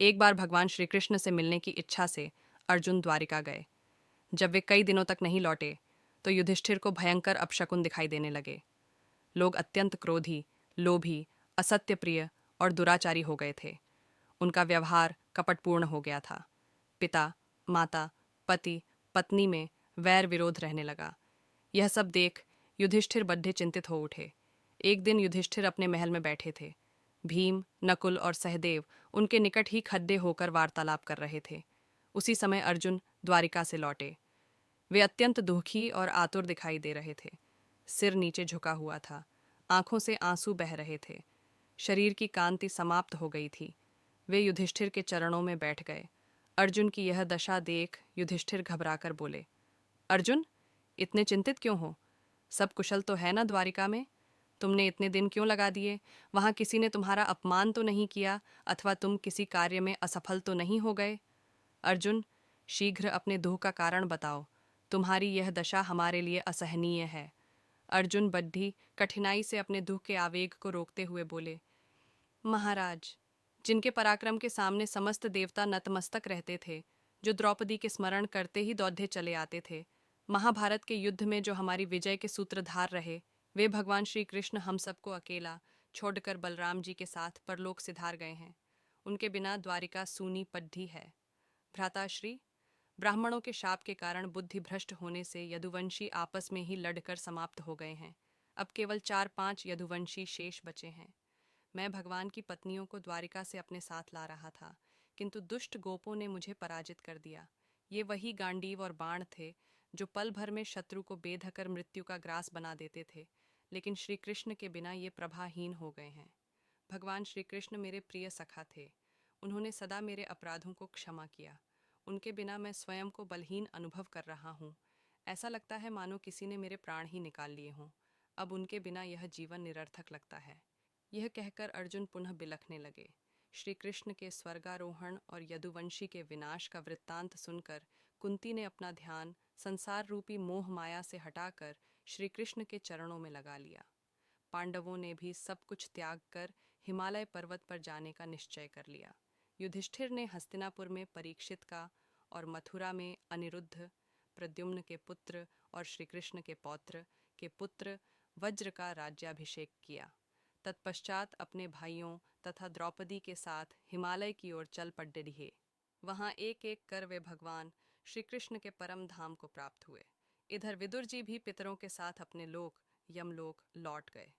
एक बार भगवान श्री कृष्ण से मिलने की इच्छा से अर्जुन द्वारिका गए। जब वे कई दिनों तक नहीं लौटे तो युधिष्ठिर को भयंकर अपशकुन दिखाई देने लगे। लोग अत्यंत क्रोधी, लोभी, असत्यप्रिय और दुराचारी हो गए थे। उनका व्यवहार कपटपूर्ण हो गया था। पिता, माता, पति, पत्नी में वैर विरोध रहने लगा। यह सब देख युधिष्ठिर बड्ढे चिंतित हो उठे। एक दिन युधिष्ठिर अपने महल में बैठे थे। भीम, नकुल और सहदेव उनके निकट ही खड्डे होकर वार्तालाप कर रहे थे। उसी समय अर्जुन द्वारिका से लौटे। वे अत्यंत दुखी और आतुर दिखाई दे रहे थे। सिर नीचे झुका हुआ था, आंखों से आंसू बह रहे थे, शरीर की कांति समाप्त हो गई थी। वे युधिष्ठिर के चरणों में बैठ गए। अर्जुन की यह दशा देख युधिष्ठिर घबराकर बोले, अर्जुन, इतने चिंतित क्यों हो? सब कुशल तो है ना द्वारिका में? तुमने इतने दिन क्यों लगा दिए? वहां किसी ने तुम्हारा अपमान तो नहीं किया अथवा तुम किसी कार्य में असफल तो नहीं हो गए? अर्जुन, शीघ्र अपने दुख का कारण बताओ। तुम्हारी यह दशा हमारे लिए असहनीय है। अर्जुन बड्ढी कठिनाई से अपने दुख के आवेग को रोकते हुए बोले, महाराज, जिनके पराक्रम के सामने समस्त देवता नतमस्तक रहते थे, जो द्रौपदी के स्मरण करते ही दौड़े चले आते थे, महाभारत के युद्ध में जो हमारी विजय के सूत्रधार रहे, वे भगवान श्री कृष्ण हम सबको अकेला छोड़कर बलराम जी के साथ परलोक सिधार गए हैं। उनके बिना द्वारिका सूनी पड्ढी है। भ्राताश्री, ब्राह्मणों के शाप के कारण बुद्धि भ्रष्ट होने से यदुवंशी आपस में ही लड़कर समाप्त हो गए हैं। अब केवल 4-5 यदुवंशी शेष बचे हैं। मैं भगवान की पत्नियों को द्वारिका से अपने साथ ला रहा था, किंतु दुष्ट गोपों ने मुझे पराजित कर दिया। ये वही गांडीव और बाण थे जो पल भर में शत्रु को बेधकर मृत्यु का ग्रास बना देते थे, लेकिन श्री कृष्ण के बिना ये प्रभाहीन हो गए हैं। भगवान श्री कृष्ण मेरे प्रिय सखा थे। उन्होंने सदा मेरे अपराधों को क्षमा किया। उनके बिना मैं स्वयं को बलहीन अनुभव कर रहा हूँ। ऐसा लगता है मानो किसी ने मेरे प्राण ही निकाल लिए हों। अब उनके बिना यह जीवन निरर्थक लगता है। यह कहकर अर्जुन पुनः बिलखने लगे। श्री कृष्ण के स्वर्गारोहण और यदुवंशी के विनाश का वृत्तांत सुनकर कुंती ने अपना ध्यान संसार रूपी मोह माया से हटाकर श्री कृष्ण के चरणों में लगा लिया। पांडवों ने भी सब कुछ त्याग कर हिमालय पर्वत पर जाने का निश्चय कर लिया। युधिष्ठिर ने हस्तिनापुर में परीक्षित का और मथुरा में अनिरुद्ध, प्रद्युम्न के पुत्र और श्री कृष्ण के पौत्र के पुत्र वज्र का राज्याभिषेक किया। तत्पश्चात अपने भाइयों तथा द्रौपदी के साथ हिमालय की ओर चल पड़े। वहां एक एक कर वे भगवान श्री कृष्ण के परम धाम को प्राप्त हुए। इधर विदुर जी भी पितरों के साथ अपने लोक यमलोक लौट गए।